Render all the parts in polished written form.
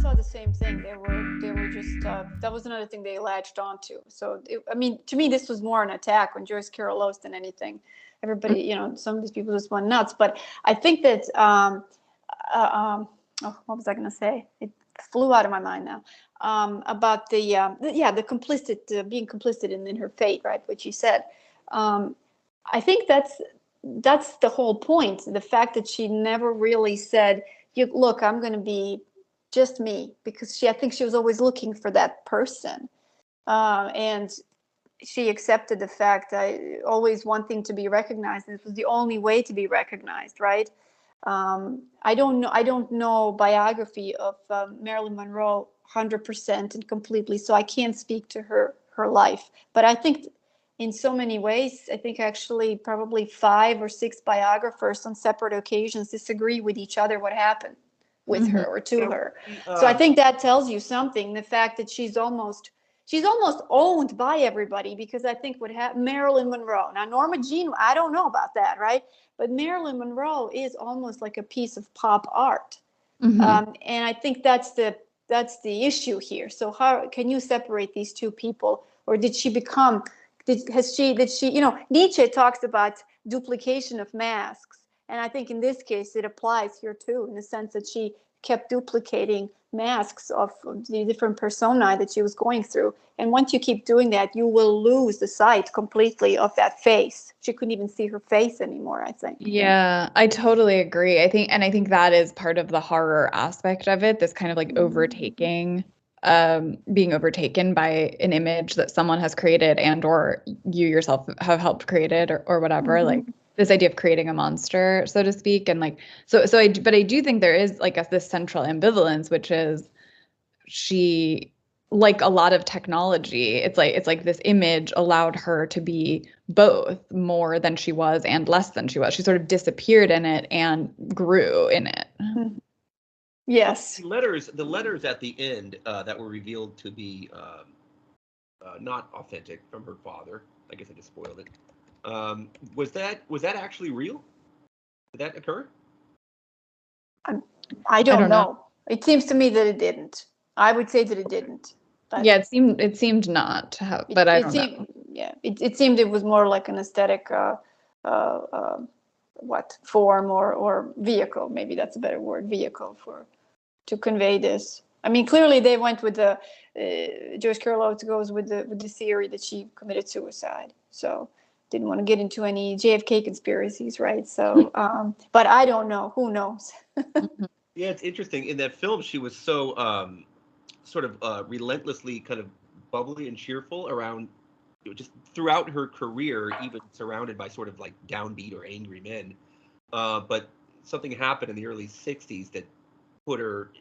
saw the same thing. They were just that was another thing they latched onto. So I mean, to me, this was more an attack on Joyce Carol Oates than anything. Everybody, you know, some of these people just went nuts. But I think that oh, what was I going to say? It flew out of my mind now. About the complicit, being complicit in her fate, right? What she said. I think that's the whole point. The fact that she never really said, look, I'm going to be just me, because I think she was always looking for that person. And she accepted the fact that always wanting to be recognized. And it was the only way to be recognized, right? I don't know biography of Marilyn Monroe 100% and completely, so I can't speak to her life. But I think in so many ways, I think actually probably 5 or 6 biographers on separate occasions disagree with each other what happened with her or to her. So I think that tells you something, the fact that she's almost owned by everybody, because I think what happened, Marilyn Monroe. Now, Norma Jean, I don't know about that, right? But Marilyn Monroe is almost like a piece of pop art. And I think that's the issue here. So how can you separate these two people? Or did she become, did she, you know, Nietzsche talks about duplication of masks. And I think in this case, it applies here too, in the sense that she kept duplicating masks of the different personae that she was going through. And once you keep doing that, you will lose the sight completely of that face. She couldn't even see her face anymore, I think. Yeah, I totally agree. I think that is part of the horror aspect of it, this kind of like overtaking, being overtaken by an image that someone has created and or you yourself have helped create it or whatever, like this idea of creating a monster, so to speak. And like, but I do think there is like this central ambivalence, which is she, like a lot of technology, it's like this image allowed her to be both more than she was and less than she was. She sort of disappeared in it and grew in it. Yes. The letters at the end that were revealed to be not authentic from her father. I guess I just spoiled it. Was that actually real? Did that occur? I don't know. It seems to me that it didn't. I would say that it didn't. But yeah, it seemed not to have, but I don't know. Yeah, it seemed it was more like an aesthetic form or vehicle. Maybe that's a better word, vehicle to convey this. I mean, clearly they went with the Joyce Carol Oates goes with the theory that she committed suicide. So didn't want to get into any JFK conspiracies, right? So, but I don't know. Who knows? Yeah, it's interesting. In that film, she was so sort of relentlessly kind of bubbly and cheerful around, just throughout her career, even surrounded by sort of like downbeat or angry men. But something happened in the early '60s that put her,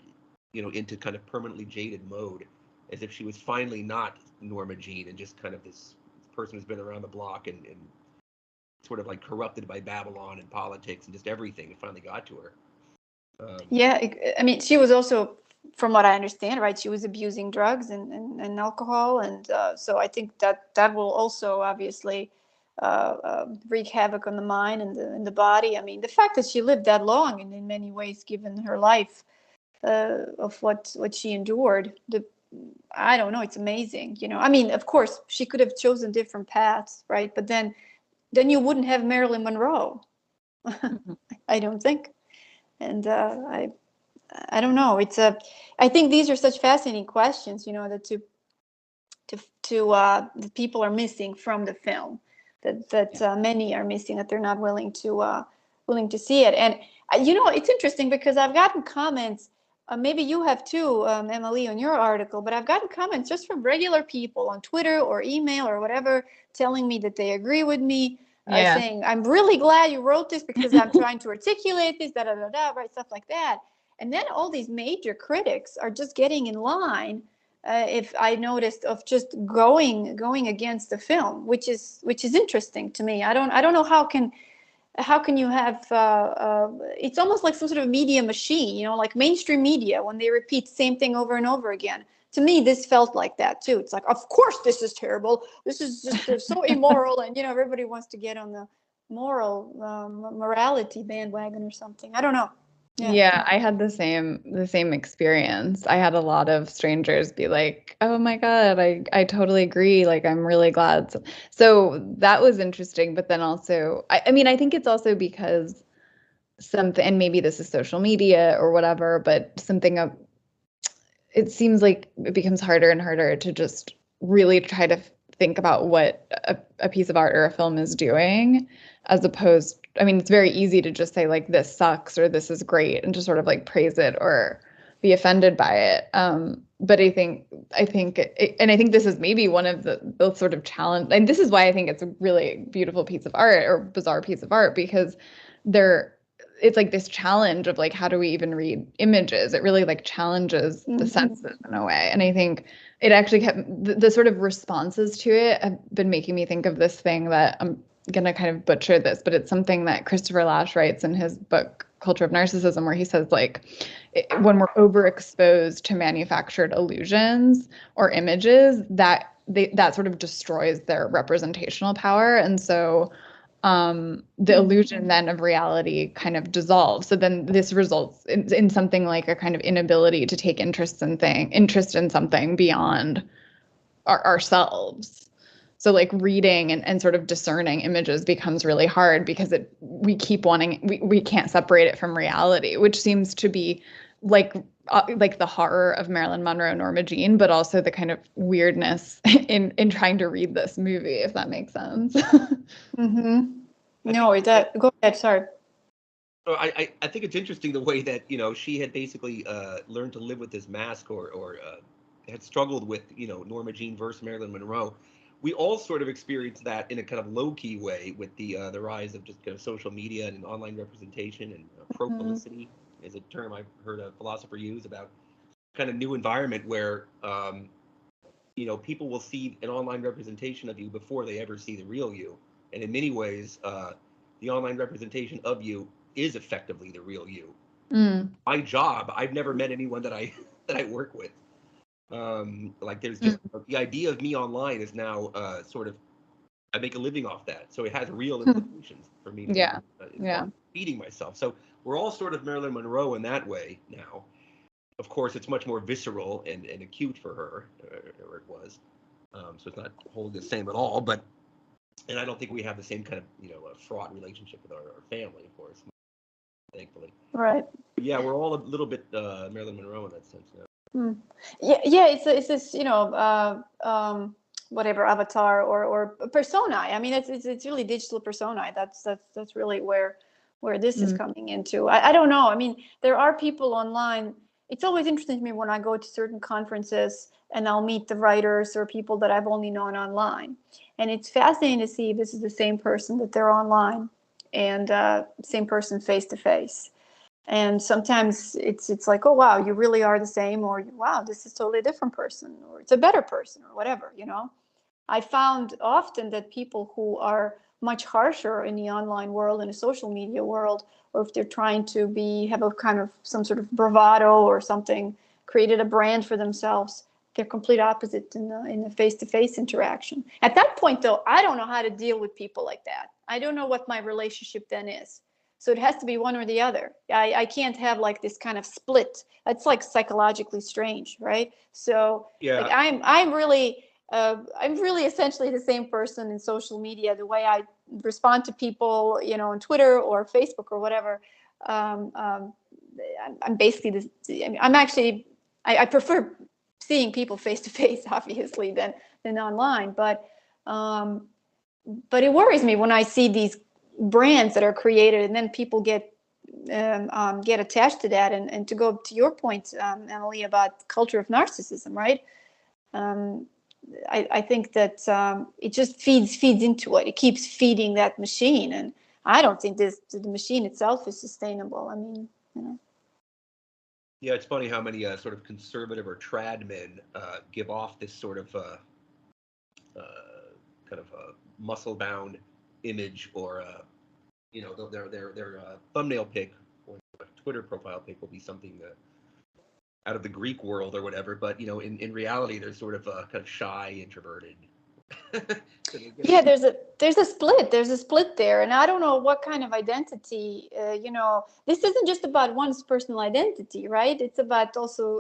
into kind of permanently jaded mode, as if she was finally not Norma Jean and just kind of this person who's been around the block and sort of like corrupted by Babylon and politics and just everything. It finally got to her. Yeah, I mean, she was also, from what I understand, right, she was abusing drugs and alcohol, and so I think that will also obviously wreak havoc on the mind and the body. I mean, the fact that she lived that long, and in many ways, given her life of what she endured, I don't know, it's amazing. I mean, of course, she could have chosen different paths, right? But then you wouldn't have Marilyn Monroe. I don't think. And I don't know. I think these are such fascinating questions, that the people are missing from the film, that many are missing, that they're not willing to see it. And it's interesting because I've gotten comments. Maybe you have too, Emmalea, on your article, but I've gotten comments just from regular people on Twitter or email or whatever, telling me that they agree with me. Saying, I'm really glad you wrote this because I'm trying to articulate this, right, stuff like that. And then all these major critics are just getting in line, if I noticed, of just going against the film, which is interesting to me. I don't know how can you have it's almost like some sort of media machine, like mainstream media, when they repeat the same thing over and over again. To me, this felt like that too. It's like, of course this is terrible, this is just so immoral, and everybody wants to get on the morality bandwagon or something. I don't know. Yeah, I had the same experience. I had a lot of strangers be like, "Oh my God, I totally agree. Like I'm really glad." So that was interesting, but then also I mean, I think it's also because something, and maybe this is social media or whatever, but something of it seems like it becomes harder and harder to just really try to think about what a piece of art or a film is doing, as opposed, I mean, it's very easy to just say like this sucks or this is great and just sort of like praise it or be offended by it. But and I think this is maybe one of the sort of challenge, and this is why I think it's a really beautiful piece of art or bizarre piece of art, because there it's like this challenge of like, how do we even read images? It really like challenges the senses in a way. And I think it actually kept the sort of responses to it have been making me think of this thing that I'm gonna kind of butcher this, but it's something that Christopher Lasch writes in his book Culture of Narcissism, where he says like when we're overexposed to manufactured illusions or images, that sort of destroys their representational power. And so the illusion then of reality kind of dissolves. So then this results in something like a kind of inability to take interest in something beyond ourselves. So like reading and sort of discerning images becomes really hard because we keep wanting, we can't separate it from reality, which seems to be like the horror of Marilyn Monroe and Norma Jean, but also the kind of weirdness in trying to read this movie, if that makes sense. No, go ahead. Sorry. I think it's interesting the way that she had basically learned to live with this mask, or had struggled with Norma Jean versus Marilyn Monroe. We all sort of experienced that in a kind of low key way with the rise of just kind of social media and online representation and pro-publicity is a term I've heard a philosopher use about kind of new environment where people will see an online representation of you before they ever see the real you, and in many ways the online representation of you is effectively the real you. My job, I've never met anyone that I that I work with. Like there's just the idea of me online is now sort of, I make a living off that, so it has real implications for me to be feeding myself. So we're all sort of Marilyn Monroe in that way now. Of course, it's much more visceral and acute for her, or it was. So it's not wholly the same at all. And I don't think we have the same kind of fraught relationship with our family, of course, thankfully. Right. But yeah, we're all a little bit Marilyn Monroe in that sense now. Yeah. It's this whatever avatar or persona. I mean, it's really digital persona. That's really where this is coming into. I don't know. I mean, there are people online. It's always interesting to me when I go to certain conferences and I'll meet the writers or people that I've only known online, and it's fascinating to see if this is the same person that they're online and same person face to face. And sometimes it's like, oh wow, you really are the same, or wow, this is totally a different person, or it's a better person, or whatever. I found often that people who are much harsher in the online world, in the social media world, or if they're trying to have a kind of some sort of bravado or something, created a brand for themselves, they're complete opposite in the face-to-face interaction. At that point, though, I don't know how to deal with people like that. I don't know what my relationship then is. So it has to be one or the other. I can't have like this kind of split. That's like psychologically strange, right? So like I'm really essentially the same person in social media. The way I respond to people, on Twitter or Facebook or whatever, I'm basically this. I'm actually I prefer seeing people face to face, obviously, than online. But it worries me when I see these brands that are created and then people get attached to that. And to go to your point, Emily, about culture of narcissism, right? I think that it just feeds into it. It keeps feeding that machine, and I don't think the machine itself is sustainable. I mean, Yeah, it's funny how many sort of conservative or trad men give off this sort of kind of muscle-bound image, or their thumbnail pic or Twitter profile pic will be something out of the Greek world or whatever. But in reality, they're sort of kind of shy, introverted, Yeah, there's a split there, and I don't know what kind of identity. This isn't just about one's personal identity, right? It's about also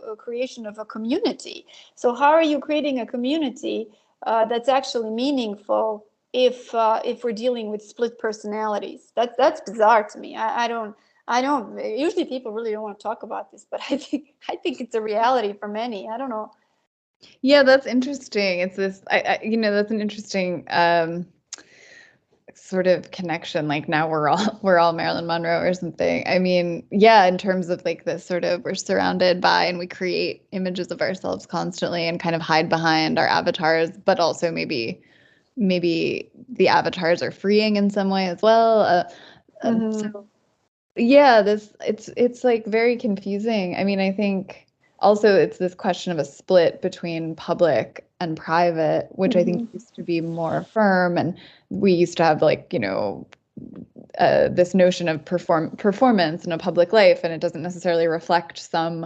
a creation of a community. So how are you creating a community that's actually meaningful if we're dealing with split personalities? That's bizarre to me. I don't. Usually, people really don't want to talk about this, but I think it's a reality for many. I don't know. Yeah, that's interesting. It's this, that's an interesting sort of connection. Like now we're all Marilyn Monroe or something. I mean, yeah, in terms of like this sort of we're surrounded by and we create images of ourselves constantly and kind of hide behind our avatars, but also maybe the avatars are freeing in some way as well. So yeah, it's like very confusing. I mean, I think also it's this question of a split between public and private, which I think used to be more firm, and we used to have like, this notion of performance in a public life, and it doesn't necessarily reflect some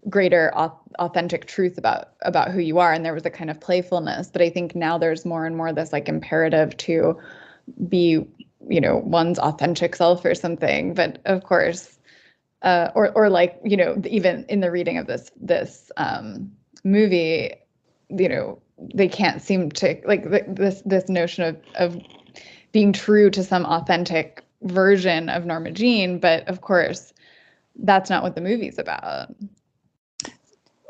greater authentic truth about who you are. And there was a kind of playfulness, but I think now there's more and more this like imperative to be one's authentic self or something. But of course, or like even in the reading of this movie, they can't seem to like this notion of being true to some authentic version of Norma Jean. But of course, that's not what the movie's about.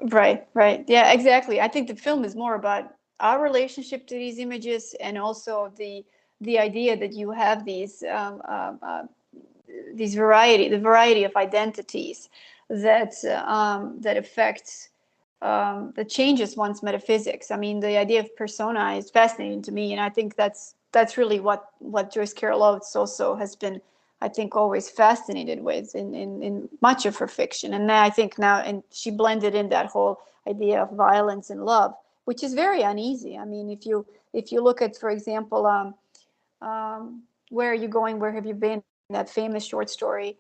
Right, right. Yeah, exactly. I think the film is more about our relationship to these images, and also the idea that you have the variety of identities that affect that changes one's metaphysics. I mean, the idea of persona is fascinating to me, and I think that's really what Joyce Carol Oates also has been, I think, always fascinated with in much of her fiction. And now I think and she blended in that whole idea of violence and love, which is very uneasy. I mean, if you look at, for example, Where Are You Going? Where Have You Been? That famous short story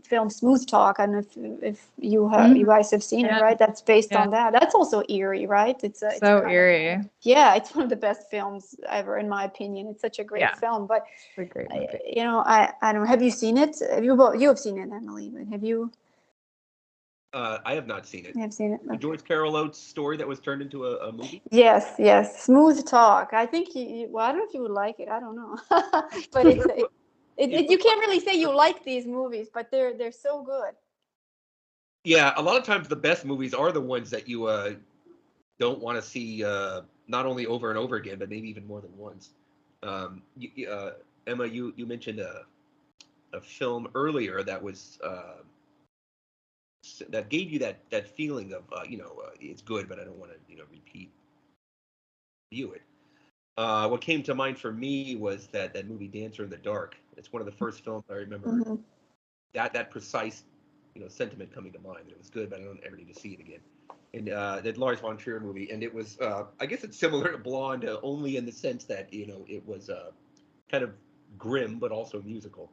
film Smooth Talk. I don't know if you guys have seen it, right? That's based on that. That's also eerie, right? It's so eerie. Yeah, it's one of the best films ever, in my opinion. It's such a great film. But it's a great movie. I don't know. Have you seen it? You have seen it, Emily? But have you? I have not seen it. You have seen it? The Joyce Carol Oates story that was turned into a movie? Yes. Smooth Talk. I think well, I don't know if you would like it. I don't know. But you can't really say you like these movies, but they're so good. Yeah, a lot of times the best movies are the ones that you don't want to see not only over and over again, but maybe even more than once. Emma, you mentioned a film earlier that was that gave you that feeling of it's good, but I don't want to repeat view it. What came to mind for me was that movie Dancer in the Dark. It's one of the first films I remember that precise sentiment coming to mind. It was good, but I don't ever need to see it again. And that Lars von Trier movie, and it was I guess it's similar to Blonde, only in the sense that it was kind of grim but also musical.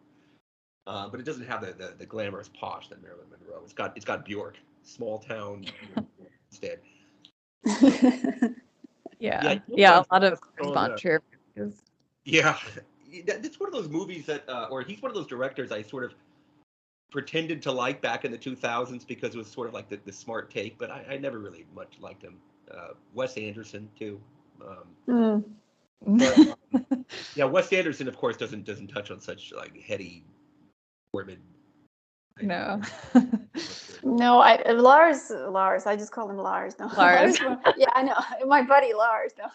But it doesn't have the glamorous posh that Marilyn Monroe. It's got Bjork, small town instead. Yeah, a lot of von Trier movies. Yeah, it's one of those movies that, or he's one of those directors I sort of pretended to like back in the 2000s because it was sort of like the smart take, but I never really much liked him. Wes Anderson too. But yeah, Wes Anderson of course doesn't touch on such like heady, morbid. No. No, Lars. I just call him Lars. No, Lars. Yeah, I know. My buddy Lars. No,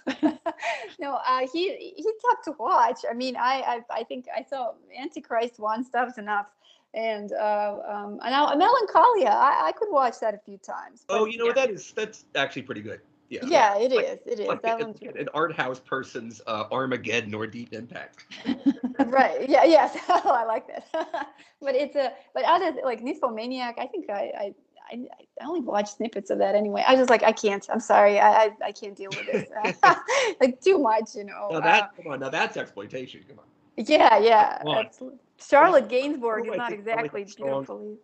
no. He's tough to watch. I mean, I think I saw Antichrist once. That was enough. And now Melancholia. I could watch that a few times. Oh, you know what that's actually pretty good. Yeah. Yeah, it is. It is. Like That one's an art house person's Armageddon or Deep Impact. Right. Yeah. Yes. Oh, I like that. But other like Nymphomaniac, I think I only watch snippets of that anyway. I just like I can't. I'm sorry. I can't deal with this. Like too much, Now that come on. Now that's exploitation. Come on. Yeah. Charlotte Oh, Gainsbourg is I not think exactly strong,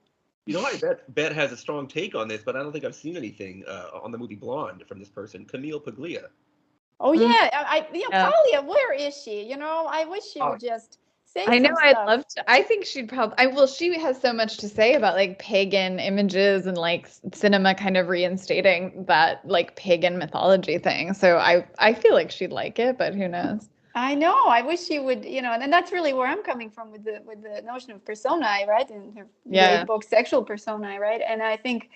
beautifully. I bet has a strong take on this, but I don't think I've seen anything on the movie Blonde from this person, Camille Paglia. Oh yeah, yeah, Yeah. Talia, where is she? You know, I wish she would just say I know, some I'd stuff. love to. I think she'd probably, well, she has so much to say about like pagan images and like cinema kind of reinstating that like pagan mythology thing. So I feel like she'd like it, but who knows? I know. I wish she would, you know, and that's really where I'm coming from with the notion of personae, right? In her Yeah. great book, Sexual Personae, right? And I think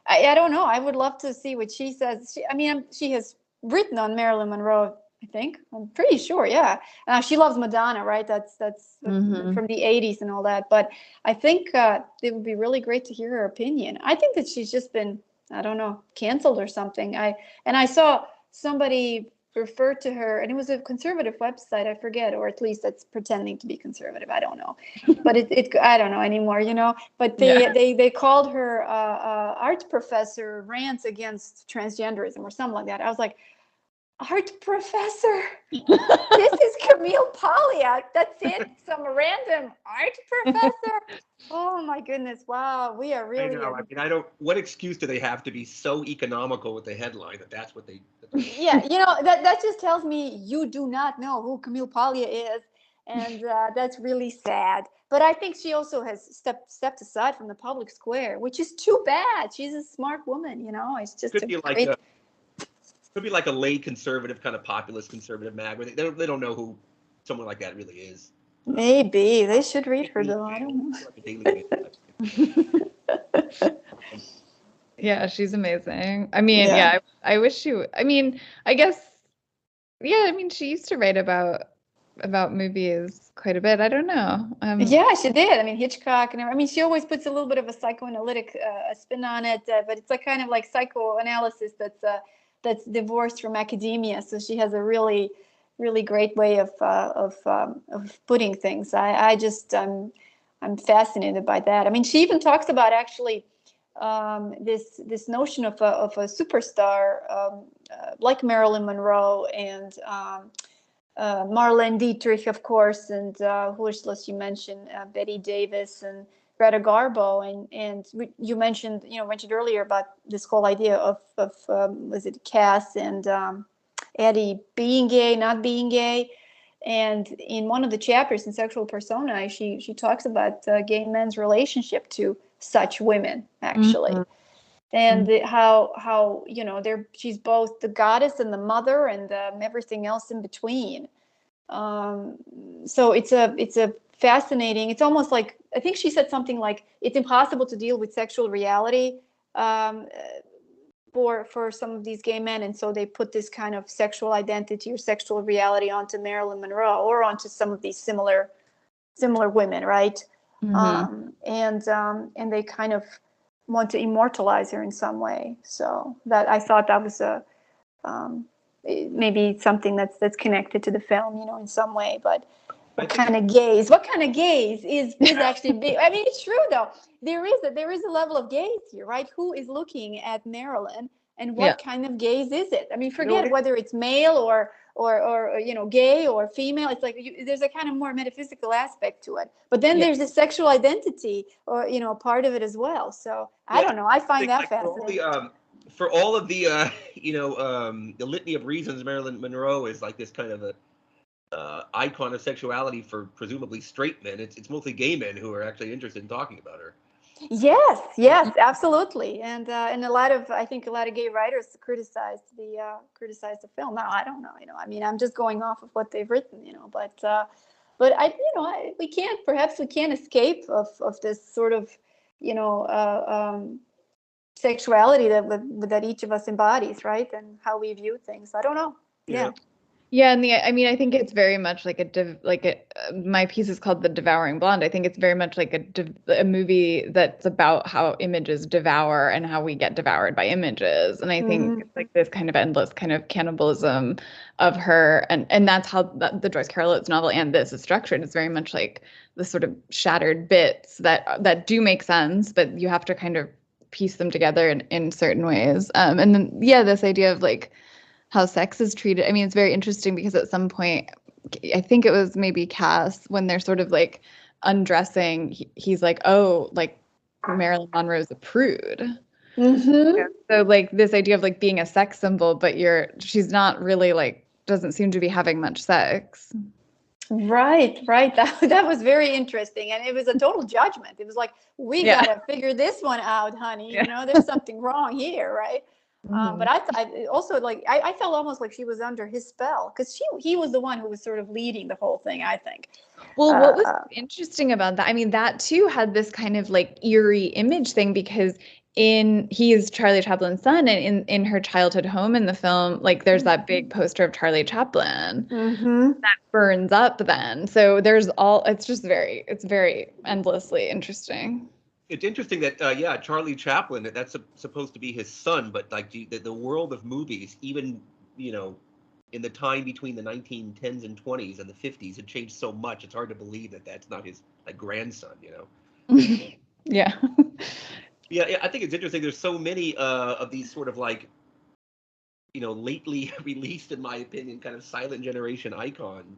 I don't know. I would love to see what she says. I mean, she has written on Marilyn Monroe. I think I'm pretty sure. Yeah, she loves Madonna, right? That's Mhm. from the '80s and all that. But I think it would be really great to hear her opinion. I think that she's just been, I don't know, canceled or something. I saw somebody refer to her, and it was a conservative website. I forget, or at least that's pretending to be conservative. I don't know, but it I don't know anymore. You know, but Yeah. they called her art professor rants against transgenderism or something like that. I was like, art professor? This is Camille Paglia. That's it? Some random art professor? Oh my goodness. Wow. We are I really know. I mean, I don't. What excuse do they have to be so economical with the headline that that's what they? yeah, you know, that just tells me you do not know who Camille Paglia is. And that's really sad. But I think she also has stepped aside from the public square, which is too bad. She's a smart woman, you know. It's just Could a be like great. a could be like a lay conservative kind of populist conservative mag where they don't know who someone like that really is. Maybe they should read her Daily though. I Mail, don't know. like a Daily Mail type thing. Yeah, she's amazing. I mean, Yeah. yeah, I wish she I mean, I guess yeah, I mean, she used to write about movies quite a bit. I don't know. Yeah, she did. I mean, Hitchcock and I mean, she always puts a little bit of a psychoanalytic spin on it, but it's like kind of like psychoanalysis that's divorced from academia. So she has a really great way of putting things. I just I'm fascinated by that. I mean, she even talks about actually this notion of a superstar like Marilyn Monroe and Marlene Dietrich, of course, and who else you mentioned, Betty Davis and Greta Garbo, and you mentioned earlier about this whole idea of was it Cass and Eddie being gay, not being gay, and in one of the chapters in Sexual Personae, she talks about gay men's relationship to such women, actually. Mhm. And how you know she's both the goddess and the mother and everything else in between. um, so it's a fascinating, it's almost like, I think she said something like it's impossible to deal with sexual reality um, for some of these gay men, and so they put this kind of sexual identity or sexual reality onto Marilyn Monroe or onto some of these similar women, right? Mhm. And they kind of want to immortalize her in some way. So that, I thought that was a um, maybe something that's connected to the film, you know, in some way. But I what think kind of gaze? What kind of gaze is actually big? I mean, it's true though. There is a level of gaze here, right? Who is looking at Marilyn, and Yeah. what kind of gaze is it? I mean, you know forget whether it's male or you know, gay or female. It's like there's a kind of more metaphysical aspect to it. But then Yeah. there's the sexual identity, or you know, part of it as well. So I Yeah, don't know. I find think, that like fascinating. for all of the the litany of reasons Marilyn Monroe is like this kind of a icon of sexuality for presumably straight men. It's mostly gay men who are actually interested in talking about her. Yes, yes, absolutely, and I think a lot of gay writers criticized the film. Now I don't know, you know, I mean, I'm just going off of what they've written, you know, but perhaps we can't escape of this sort of, you know, sexuality that each of us embodies, right, and how we view things. I don't know. Yeah. Yeah. Yeah, and I mean, I think it's very much like my piece is called The Devouring Blonde. I think it's very much like a movie that's about how images devour and how we get devoured by images. And I think Hmm. it's like this kind of endless kind of cannibalism of her, and that's how the Joyce Carol Oates novel and this is structured. It's very much like the sort of shattered bits that do make sense, but you have to kind of piece them together in certain ways. And then yeah, this idea of like how sex is treated. I mean, it's very interesting because at some point, I think it was maybe Cass, when they're sort of like undressing, he's like, oh, like Marilyn Monroe's a prude. Yeah. Hmm. So like this idea of like being a sex symbol, but she's not really like doesn't seem to be having much sex. Right. That was very interesting, and it was a total judgment. It was like, we gotta figure this one out, honey. You know, there's something wrong here, right? But I also, like, I felt almost like she was under his spell, because he was the one who was sort of leading the whole thing, I think. Well, what was interesting about that, I mean, that too had this kind of like eerie image thing, because he is Charlie Chaplin's son, and in her childhood home in the film, like there's that big poster of Charlie Chaplin that burns up then. So it's very endlessly interesting. It's interesting that Charlie Chaplin, that's supposed to be his son, but like the world of movies, even in the time between the 1910s and 20s and the 50s, it changed so much. It's hard to believe that that's not his grandson. Yeah. Yeah, I think it's interesting. There's so many of these sort of like, lately released, in my opinion, kind of silent generation icon.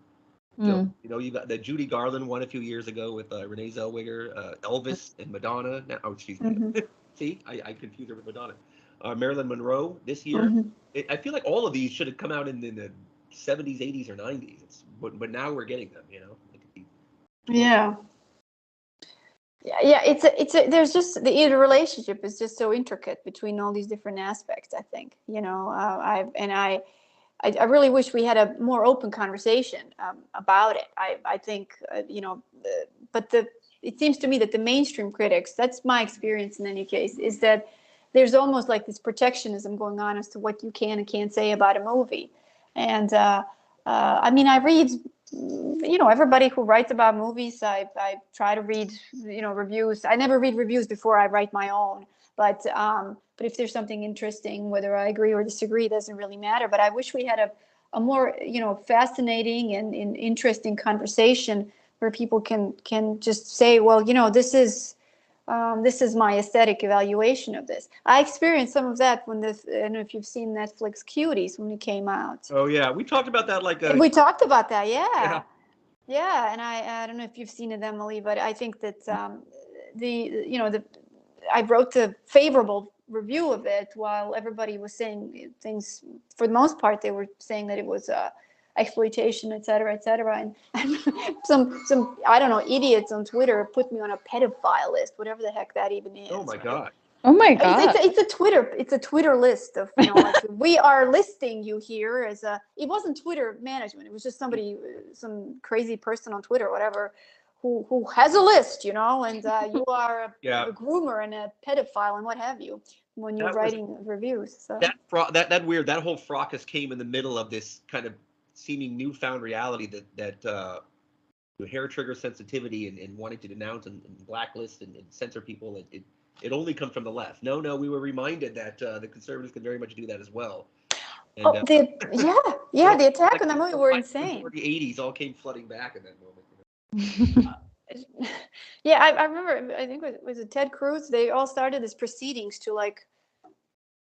You got the Judy Garland one a few years ago with Renee Zellweger, Elvis and Madonna. Excuse me. See, I confused her with Madonna. Marilyn Monroe this year. I feel like all of these should have come out in the 70s, 80s, or 90s. But now we're getting them. Yeah. Yeah, there's just the interrelationship is just so intricate between all these different aspects, I think. I really wish we had a more open conversation about it. I think, but it seems to me that the mainstream critics, that's my experience in any case, is that there's almost like this protectionism going on as to what you can and can't say about a movie. And I mean, I read, everybody who writes about movies, I try to read, reviews. I never read reviews before I write my own. But if there's something interesting, whether I agree or disagree, doesn't really matter. But I wish we had a more, fascinating and interesting conversation where people can just say, well, this is my aesthetic evaluation of this. I experienced some of that when I don't know if you've seen Netflix Cuties when it came out. Oh yeah, we talked about that we talked about that, yeah. And I don't know if you've seen it, Emily, but I think that I wrote the favorable review of it, while everybody was saying things, for the most part, they were saying that it was exploitation, et cetera, and some I don't know, idiots on Twitter put me on a pedophile list, whatever the heck that even is. Oh my God. Oh my God. It's a Twitter list of, like, we are listing you here as it wasn't Twitter management. It was just somebody, some crazy person on Twitter, whatever, who has a list, and you are a groomer and a pedophile and what have you when you're writing reviews. So that whole fracas came in the middle of this kind of seeming newfound reality that hair trigger sensitivity and wanting to denounce and blacklist and censor people. It only comes from the left. No, we were reminded that the conservatives can very much do that as well. And, the attack on that movie were insane. The 80s all came flooding back in that moment. Yeah, I remember, I think it was Ted Cruz. They all started as proceedings to, like,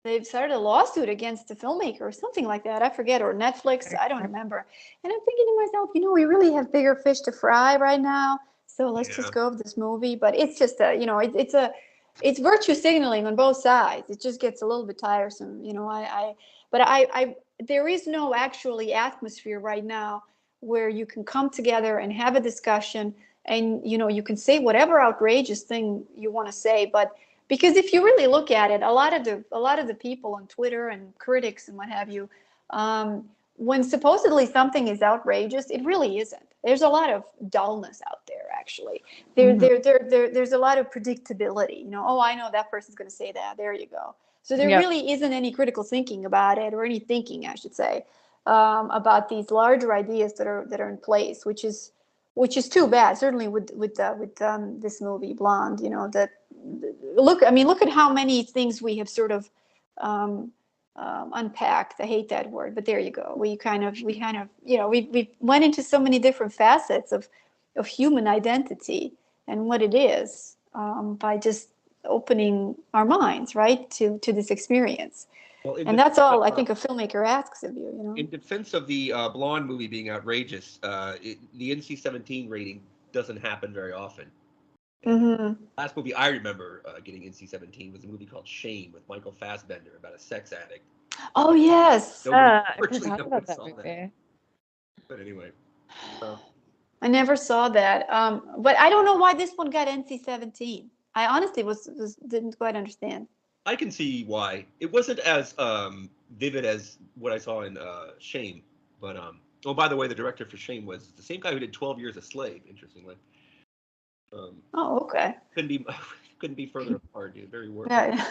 they've started a lawsuit against the filmmaker or something like that. I forget, or Netflix. I don't remember. And I'm thinking to myself, we really have bigger fish to fry right now. So let's just go with this movie. But it's just it's virtue signaling on both sides. It just gets a little bit tiresome, but there is no actually atmosphere right now where you can come together and have a discussion, and you can say whatever outrageous thing you want to say. But because if you really look at it, a lot of the people on Twitter and critics and what have you, when supposedly something is outrageous, it really isn't. There's a lot of dullness out there, actually. There's a lot of predictability. I know that person's going to say that. There you go. So there really isn't any critical thinking about it, or any thinking, I should say, about these larger ideas that are in place, which is too bad. Certainly with this movie Blonde, that look at how many things we have sort of unpacked. I hate that word, but there you go. We went into so many different facets of human identity and what it is, by just opening our minds, right, to this experience. Well, and that's all I think a filmmaker asks of you. In defense of the Blonde movie being outrageous, the NC-17 rating doesn't happen very often. Last movie I remember getting NC-17 was a movie called Shame with Michael Fassbender about a sex addict. Oh yes. Nobody, I virtually forgot nobody about that saw that. movie. But anyway, uh, I never saw that. But I don't know why this one got NC-17. I honestly didn't quite understand. I can see why it wasn't as vivid as what I saw in Shame. But oh, by the way, the director for Shame was the same guy who did 12 Years a Slave. Interestingly, um, Oh, okay. couldn't be couldn't be further apart, dude. Very work. Yeah.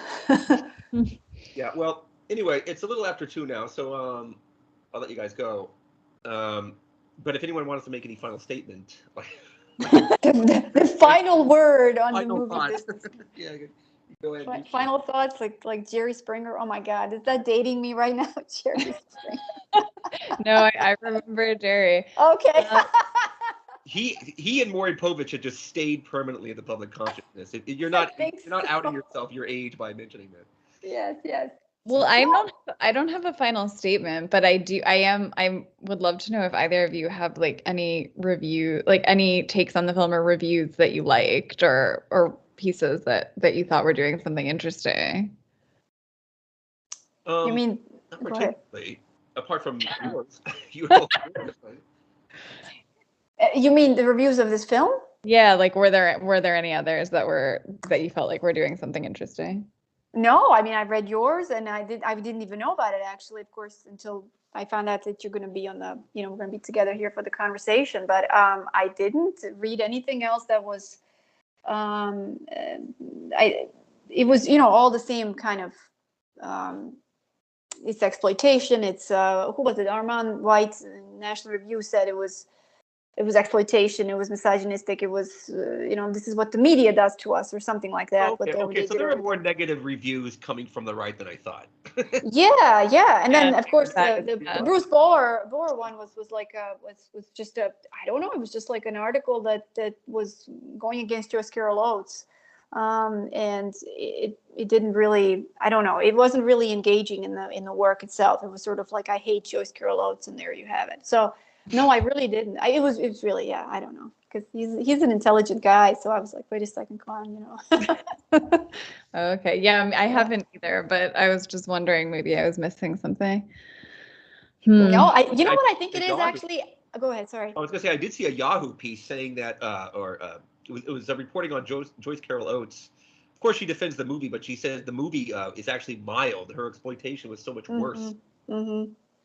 Yeah. Well, anyway, it's a little after 2 now, so I'll let you guys go. Um, but if anyone wants to make any final statement, The final word on the final movie thought, business. yeah, you go ahead. And do so. Final thoughts, like Jerry Springer. Oh my God, is that dating me right now, Jerry Springer? No, I remember Jerry. Okay. He and Maury Povich had just stayed permanently in the public consciousness. You're I not think you're not outing so. yourself your age by mentioning that. Yes, yes. Well, No. I don't have a final statement, but I would love to know if either of you have like any review, like any takes on the film or reviews that you liked or pieces that you thought were doing something interesting. You Um, mean, Not go ahead. particularly, apart from yours. You know, You mean the reviews of this film? Yeah, like were there any others that you felt like were doing something interesting? No, I mean I read yours and I didn't even know about it actually, of course, until I found out that you're going to be on the, we're going to be together here for the conversation. But I didn't read anything else that was, I, it was, all the same kind of, um, it's exploitation. It's who was it? Armand White, National Review said it was exploitation. It was misogynistic. It was, this is what the media does to us, or something like that. What okay, they okay. So did there are over more there. negative reviews coming from the right than I thought. Yeah, yeah, and Yeah, then of course that is the Bruce Bohr one was like was just a, I don't know, it was just like an article that was going against Joyce Carol Oates, and it didn't really, I don't know, it wasn't really engaging in the work itself. It was sort of like, I hate Joyce Carol Oates, and there you have it. So no, I really didn't. It was really, yeah, I don't know, because he's an intelligent guy. So I was like, wait a second, come on. Okay. Yeah, I Yeah. haven't either, but I was just wondering maybe I was missing something. No, Hmm. you know I, what I think the it is Yahoo, actually. Go ahead, sorry. I was gonna say I did see a Yahoo piece saying that, it was a reporting on Joyce Carol Oates. Of course, she defends the movie, but she says the movie is actually mild. Her exploitation was so much worse. Hmm. Hmm.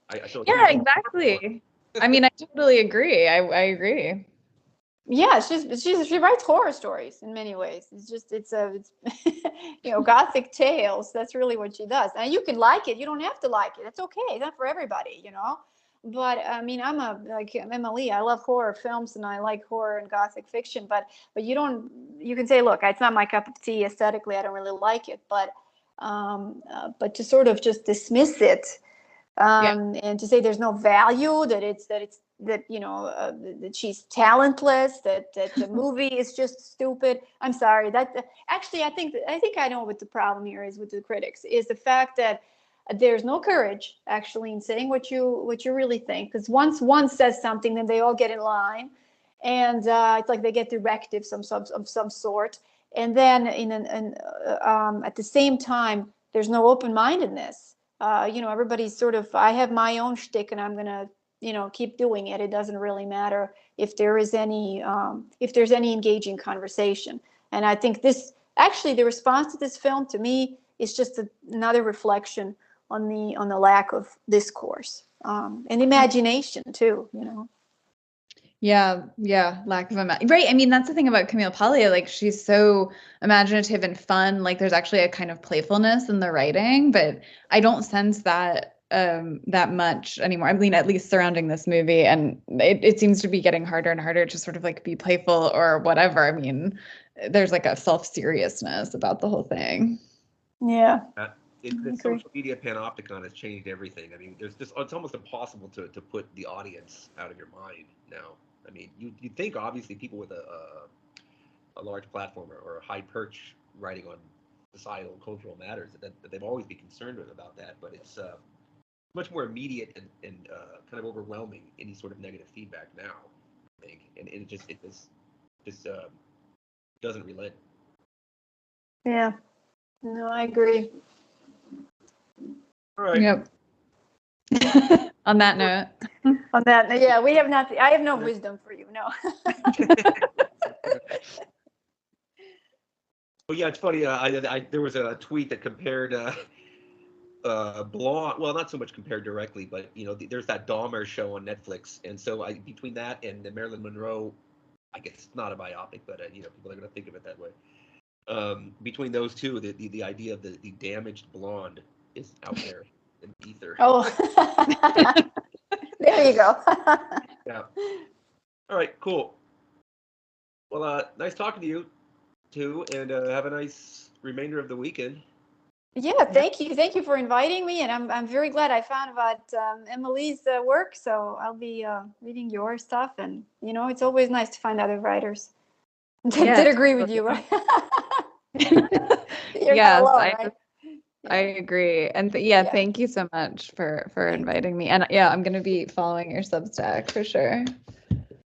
I feel like Yeah, she's exactly. I mean, I totally agree. I agree. Yeah, she writes horror stories in many ways. It's gothic tales. That's really what she does. And you can like it. You don't have to like it. It's okay. It's not for everybody. But I mean, I'm like Emmalea. I love horror films and I like horror and gothic fiction. But you can say, look, it's not my cup of tea aesthetically. I don't really like it. But to sort of just dismiss it, Yeah. and to say there's no value, that she's talentless, that the movie is just stupid. I'm sorry. That actually, I think I know what the problem here is with the critics, is the fact that there's no courage actually in saying what you really think, because once one says something, then they all get in line, and it's like they get directives of some sort, and then at the same time, there's no open-mindedness. Everybody's sort of, I have my own shtick and I'm gonna, keep doing it. It doesn't really matter if there's any engaging conversation. And I think actually, the response to this film to me is just another reflection on the lack of discourse, and imagination too. Yeah, yeah, lack of right. I mean, that's the thing about Camille Paglia. Like, she's so imaginative and fun. Like, there's actually a kind of playfulness in the writing, but I don't sense that much anymore. I mean, at least surrounding this movie, and it seems to be getting harder and harder to sort of like be playful or whatever. I mean, there's like a self-seriousness about the whole thing. Yeah, uh, I the agree. social media panopticon has changed everything. I mean, it's almost impossible to put the audience out of your mind now. I mean, you'd think obviously people with a large platform or a high perch writing on societal and cultural matters that they've always be concerned with about that, but it's much more immediate and kind of overwhelming any sort of negative feedback now. I think, and it just doesn't relent. Yeah, no, I agree. All right. Yep. On that note. On that, yeah, we have not. I have no wisdom for you. No. Well, yeah, it's funny. There was a tweet that compared Blonde. Well, not so much compared directly, but there's that Dahmer show on Netflix, and so between that and the Marilyn Monroe, I guess it's not a biopic, but people are going to think of it that way. Between those two, the idea of the damaged blonde is out there in ether. Oh, there you go. Yeah. All right. Cool. Well, nice talking to you too, and have a nice remainder of the weekend. Yeah, thank you for inviting me, and I'm very glad I found about Emily's work. So I'll be reading your stuff, and it's always nice to find other writers that agree with you, right? You're not alone, right? I agree. And thank you so much for inviting me. And yeah, I'm going to be following your Substack for sure.